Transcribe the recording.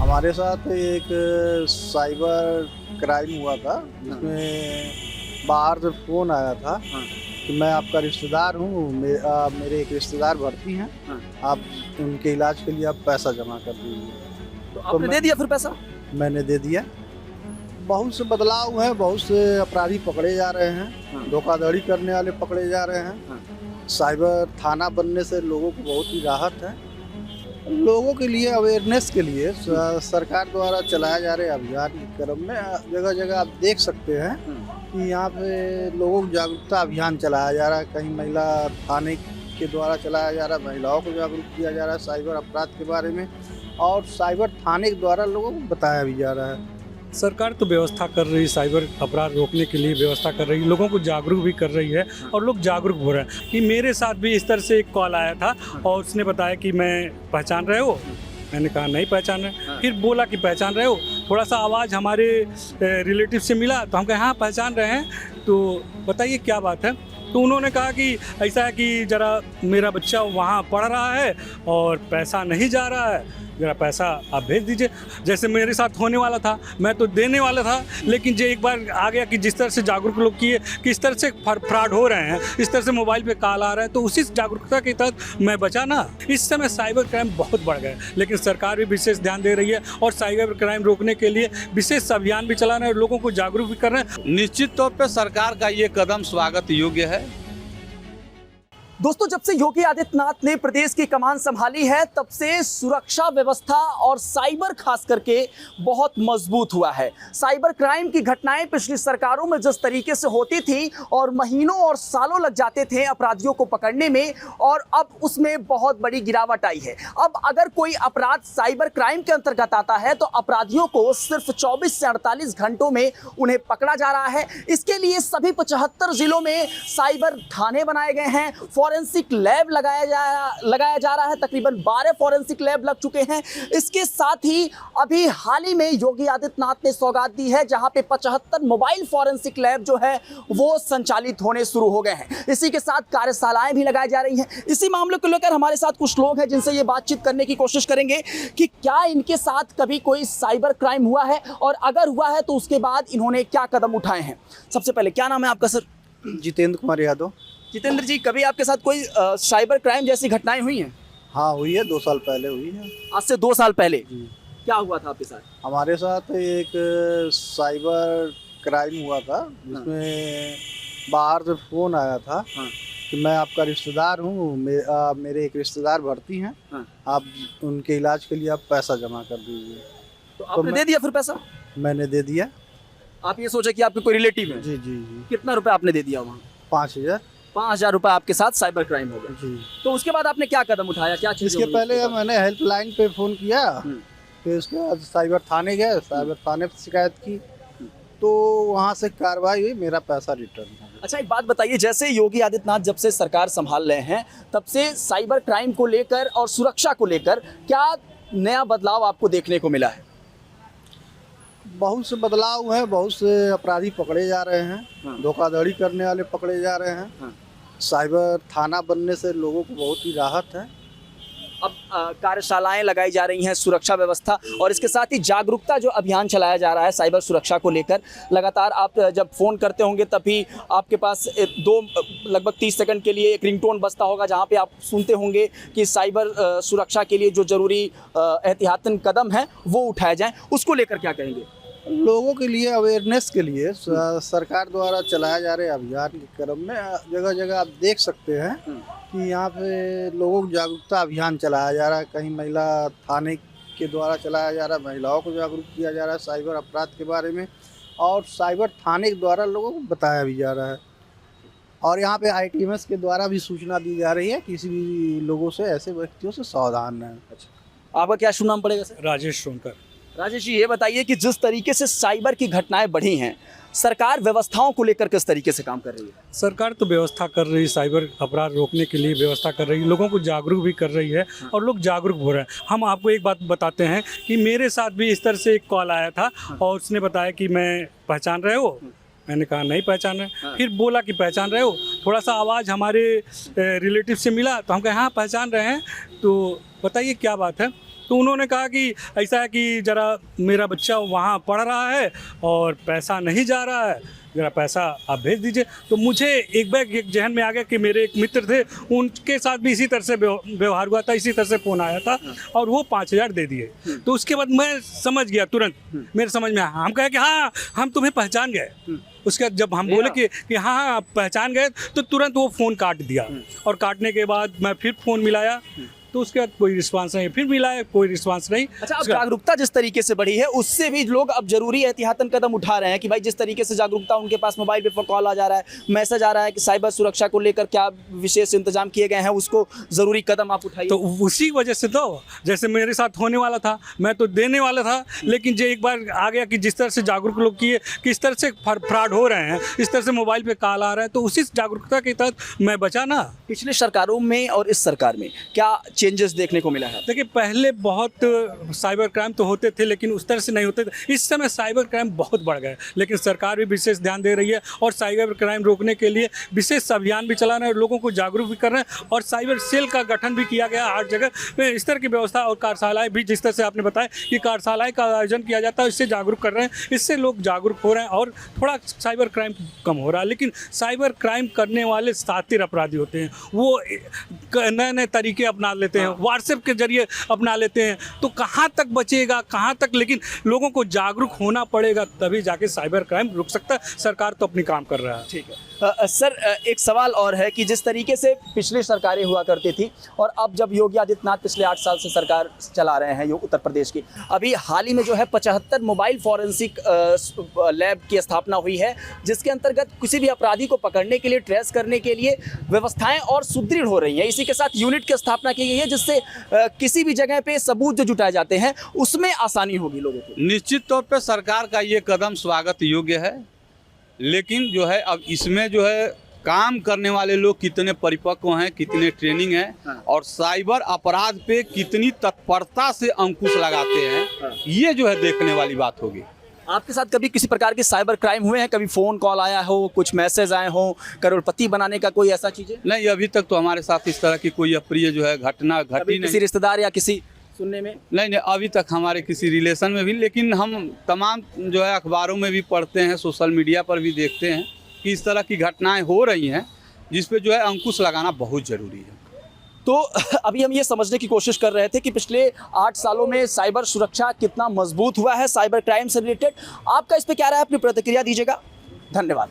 हमारे साथ एक साइबर क्राइम हुआ था जिसमें बाहर से फ़ोन आया था कि मैं आपका रिश्तेदार हूँ, मेरे एक रिश्तेदार भर्ती हैं, आप उनके इलाज के लिए आप पैसा जमा कर दीजिए। तो आपने दे दिया फिर पैसा? मैंने दे दिया। बहुत से बदलाव हुए हैं, बहुत से अपराधी पकड़े जा रहे हैं, धोखाधड़ी करने वाले पकड़े जा रहे हैं। साइबर थाना बनने से लोगों को बहुत ही राहत है। लोगों के लिए अवेयरनेस के लिए सरकार द्वारा चलाया जा रहे अभियान के क्रम में जगह जगह आप देख सकते हैं कि यहाँ पे लोगों को जागरूकता अभियान चलाया जा रहा है। कहीं महिला थाने के द्वारा चलाया जा रहा है, महिलाओं को जागरूक किया जा रहा है साइबर अपराध के बारे में, और साइबर थाने के द्वारा लोगों को बताया भी जा रहा है। सरकार तो व्यवस्था कर रही है, साइबर अपराध रोकने के लिए व्यवस्था कर रही है, लोगों को जागरूक भी कर रही है और लोग जागरूक हो रहे हैं। कि मेरे साथ भी इस तरह से एक कॉल आया था और उसने बताया कि मैं पहचान रहे हो, मैंने कहा नहीं पहचान रहे। फिर बोला कि पहचान रहे हो, थोड़ा सा आवाज़ हमारे रिलेटिव से मिला तो हम कहे हाँ पहचान रहे हैं, तो बताइए क्या बात है। तो उन्होंने कहा कि ऐसा है कि ज़रा मेरा बच्चा वहाँ पढ़ रहा है और पैसा नहीं जा रहा है, ज़रा पैसा आप भेज दीजिए। जैसे मेरे साथ होने वाला था, मैं तो देने वाला था, लेकिन जो एक बार आ गया कि जिस तरह से जागरूक लोग किए कि इस तरह से फ्रॉड हो रहे हैं, इस तरह से मोबाइल पे कॉल आ रहा है, तो उसी जागरूकता के तहत मैं बचा ना। इस समय साइबर क्राइम बहुत बढ़ गए, लेकिन सरकार भी विशेष ध्यान दे रही है और साइबर क्राइम रोकने के लिए विशेष अभियान भी चला रहे हैं और लोगों को जागरूक भी कर रहे हैं। निश्चित तौर पर सरकार का ये कदम स्वागत योग्य है। दोस्तों, जब से योगी आदित्यनाथ ने प्रदेश की कमान संभाली है तब से सुरक्षा व्यवस्था और साइबर खास करके बहुत मजबूत हुआ है। साइबर क्राइम की घटनाएं पिछली सरकारों में जिस तरीके से होती थी और महीनों और सालों लग जाते थे अपराधियों को पकड़ने में, और अब उसमें बहुत बड़ी गिरावट आई है। अब अगर कोई अपराध साइबर क्राइम के अंतर्गत आता है तो अपराधियों को सिर्फ 24 से 48 घंटों में उन्हें पकड़ा जा रहा है। इसके लिए सभी 75 जिलों में साइबर थाने बनाए गए हैं, फॉरेंसिक लैब लगाया जा रहा है। तकरीबन 12 फॉरेंसिक लैब लग चुके हैं। इसके साथ ही अभी हाल ही में योगी आदित्यनाथ ने सौगात दी है जहां पे 75 मोबाइल फॉरेंसिक लैब जो है वो संचालित होने शुरू हो गए हैं। इसी के साथ कार्यशालाएं भी लगाई जा रही हैं। इसी मामले को लेकर हमारे साथ कुछ लोग हैं जिनसे ये बातचीत करने की कोशिश करेंगे कि क्या इनके साथ कभी कोई साइबर क्राइम हुआ है और अगर हुआ है तो उसके बाद इन्होंने क्या कदम उठाए हैं। सबसे पहले क्या नाम है आपका सर? जितेंद्र कुमार यादव। जितेंद्र जी, कभी आपके साथ कोई साइबर क्राइम जैसी घटनाएं हुई हैं? हाँ हुई है, 2 साल पहले हुई है। आज से 2 साल पहले क्या हुआ था आपके साथ? हमारे साथ एक साइबर क्राइम हुआ था जिसमें बाहर से फ़ोन आया था कि मैं आपका रिश्तेदार हूँ, मेरे एक रिश्तेदार भर्ती हैं, आप उनके इलाज के लिए आप पैसा जमा कर दीजिए। तो आपने दे दिया फिर पैसा? मैंने दे दिया। आप ये सोचे कि आपके कोई रिलेटिव है? जी जी जी। कितना रुपए आपने दे दिया वहाँ? 5000। 5000 रुपए आपके साथ साइबर क्राइम हो गया। जी। तो उसके बाद आपने क्या कदम उठाया, क्या चीज़? इसके पहले मैंने हेल्पलाइन पे फ़ोन किया, फिर उसके बाद साइबर थाने गए, साइबर थाने पर शिकायत की, तो वहाँ से कार्रवाई हुई, मेरा पैसा रिटर्न हो गया। अच्छा, एक बात बताइए, जैसे योगी आदित्यनाथ जब से सरकार संभाल रहे हैं तब से साइबर क्राइम को लेकर और सुरक्षा को लेकर क्या नया बदलाव आपको देखने को मिला है? बहुत से बदलाव हुए हैं, बहुत से अपराधी पकड़े जा रहे हैं, धोखाधड़ी करने वाले पकड़े जा रहे हैं। साइबर थाना बनने से लोगों को बहुत ही राहत है। अब कार्यशालाएं लगाई जा रही हैं, सुरक्षा व्यवस्था और इसके साथ ही जागरूकता जो अभियान चलाया जा रहा है साइबर सुरक्षा को लेकर। लगातार आप जब फ़ोन करते होंगे तभी आपके पास लगभग 30 सेकंड के लिए एक रिंगटोन बजता होगा जहां पे आप सुनते होंगे कि साइबर सुरक्षा के लिए जो ज़रूरी एहतियातन कदम हैं वो उठाए जाएँ। उसको लेकर क्या कहेंगे? लोगों के लिए अवेयरनेस के लिए सरकार द्वारा चलाया जा रहे अभियान के क्रम में जगह जगह आप देख सकते हैं कि यहाँ पे लोगों को जागरूकता अभियान चलाया जा रहा है। कहीं महिला थाने के द्वारा चलाया जा रहा है, महिलाओं को जागरूक किया जा रहा है साइबर अपराध के बारे में, और साइबर थाने के द्वारा लोगों को बताया भी जा रहा है। और यहाँ पे ITMS के द्वारा भी सूचना दी जा रही है, किसी भी लोगों से, ऐसे व्यक्तियों से सावधान रहें। अच्छा, आपका क्या शुभ नाम पड़ेगा सर? राजेश सोनकर। राजेश जी, ये बताइए कि जिस तरीके से साइबर की घटनाएं बढ़ी हैं, सरकार व्यवस्थाओं को लेकर किस तरीके से काम कर रही है? सरकार तो व्यवस्था कर रही है, साइबर अपराध रोकने के लिए व्यवस्था कर रही है, लोगों को जागरूक भी कर रही है और लोग जागरूक हो रहे हैं। हम आपको एक बात बताते हैं कि मेरे साथ भी इस तरह से एक कॉल आया था और उसने बताया कि मैं पहचान रहे हो, मैंने कहा नहीं पहचान रहे। फिर बोला कि पहचान रहे हो, थोड़ा सा आवाज़ हमारे रिलेटिव से मिला तो हम कहे हाँ पहचान रहे हैं, तो बताइए क्या बात है। तो उन्होंने कहा कि ऐसा है कि ज़रा मेरा बच्चा वहाँ पढ़ रहा है और पैसा नहीं जा रहा है, ज़रा पैसा आप भेज दीजिए। तो मुझे एक जहन में आ गया कि मेरे एक मित्र थे, उनके साथ भी इसी तरह से व्यवहार हुआ था, इसी तरह से फ़ोन आया था और वो 5,000 दे दिए। तो उसके बाद मैं समझ गया, तुरंत मेरे समझ में आया। हम कहे कि हाँ हम तुम्हें पहचान गए। उसके बाद जब हम बोले कि हाँ आप पहचान गए, तो तुरंत वो फ़ोन काट दिया। और काटने के बाद मैं फिर फ़ोन मिलाया, तो उसके बाद कोई रिस्पांस नहीं, फिर मिलाया कोई रिस्पांस नहीं। अच्छा, अब जागरूकता जिस तरीके से बढ़ी है उससे भी लोग अब जरूरी एहतियातन कदम उठा रहे हैं कि भाई जिस तरीके से जागरूकता उनके पास मोबाइल पे कॉल आ जा रहा है, मैसेज आ रहा है कि साइबर सुरक्षा को लेकर क्या विशेष इंतजाम किए गए हैं, उसको जरूरी कदम आप उठाइए। तो उसी वजह से तो जैसे मेरे साथ होने वाला था, मैं तो देने वाला था, लेकिन जो एक बार आ गया कि जिस तरह से जागरूक लोग किए कि इस तरह से फ्रॉड हो रहे हैं, इस तरह से मोबाइल पे कॉल आ रहा है, तो उसी जागरूकता के तहत मैं बचा ना। पिछले सरकारों में और इस सरकार में क्या चेंजेस देखने को मिला है? देखिए पहले बहुत साइबर क्राइम तो होते थे, लेकिन उस तरह से नहीं होते थे। इस समय साइबर क्राइम बहुत बढ़ गए, लेकिन सरकार भी विशेष ध्यान दे रही है और साइबर क्राइम रोकने के लिए विशेष अभियान भी चला रहे हैं, लोगों को जागरूक भी कर रहे हैं और साइबर सेल का गठन भी किया गया हर जगह में। इस तरह की व्यवस्था और कार्यशालाएँ भी, जिस तरह से आपने बताया कि कार्यशालाएँ का आयोजन किया जाता है, इससे जागरूक कर रहे हैं, इससे लोग जागरूक हो रहे हैं और थोड़ा साइबर क्राइम कम हो रहा है। लेकिन साइबर क्राइम करने वाले शातिर अपराधी होते हैं, वो नए नए तरीके अपना लेते हैं, व्हाट्सएप के जरिए अपना लेते हैं। तो कहाँ तक बचेगा, कहाँ तक, लेकिन लोगों को जागरूक होना पड़ेगा, तभी जाके साइबर क्राइम रुक सकता है। सरकार तो अपनी काम कर रहा है। ठीक है सर, एक सवाल और है कि जिस तरीके से पिछली सरकारें हुआ करती थी और अब जब योगी आदित्यनाथ पिछले 8 साल से सरकार चला रहे हैं उत्तर प्रदेश की, अभी हाल ही में जो है 75 मोबाइल फॉरेंसिक लैब की स्थापना हुई है, जिसके अंतर्गत किसी भी अपराधी को पकड़ने के लिए, ट्रेस करने के लिए व्यवस्थाएं और सुदृढ़ हो रही हैं। इसी के साथ यूनिट की स्थापना की गई है, जिससे किसी भी जगह पे सबूत जो जुटाए जाते हैं उसमें आसानी होगी लोगों को। निश्चित तौर पे सरकार का ये कदम स्वागत योग्य है, लेकिन जो है अब इसमें जो है काम करने वाले लोग कितने परिपक्व हैं, कितने ट्रेनिंग है और साइबर अपराध पे कितनी तत्परता से अंकुश लगाते हैं, ये जो है देखने वाली बात होगी। आपके साथ कभी किसी प्रकार के साइबर क्राइम हुए हैं? कभी फ़ोन कॉल आया हो, कुछ मैसेज आए हो, करोड़पति बनाने का कोई ऐसा चीज़ है? नहीं, अभी तक तो हमारे साथ इस तरह की कोई अप्रिय जो है घटना घटी किसी नहीं। रिश्तेदार या किसी सुनने में? नहीं, अभी तक हमारे किसी रिलेशन में भी, लेकिन हम तमाम जो है अखबारों में भी पढ़ते हैं, सोशल मीडिया पर भी देखते हैं कि इस तरह की घटनाएं हो रही हैं, जिस पे जो है अंकुश लगाना बहुत ज़रूरी है। तो अभी हम ये समझने की कोशिश कर रहे थे कि पिछले 8 सालों में साइबर सुरक्षा कितना मजबूत हुआ है साइबर क्राइम से रिलेटेड। आपका इस पे क्या राय है? अपनी प्रतिक्रिया दीजिएगा। धन्यवाद।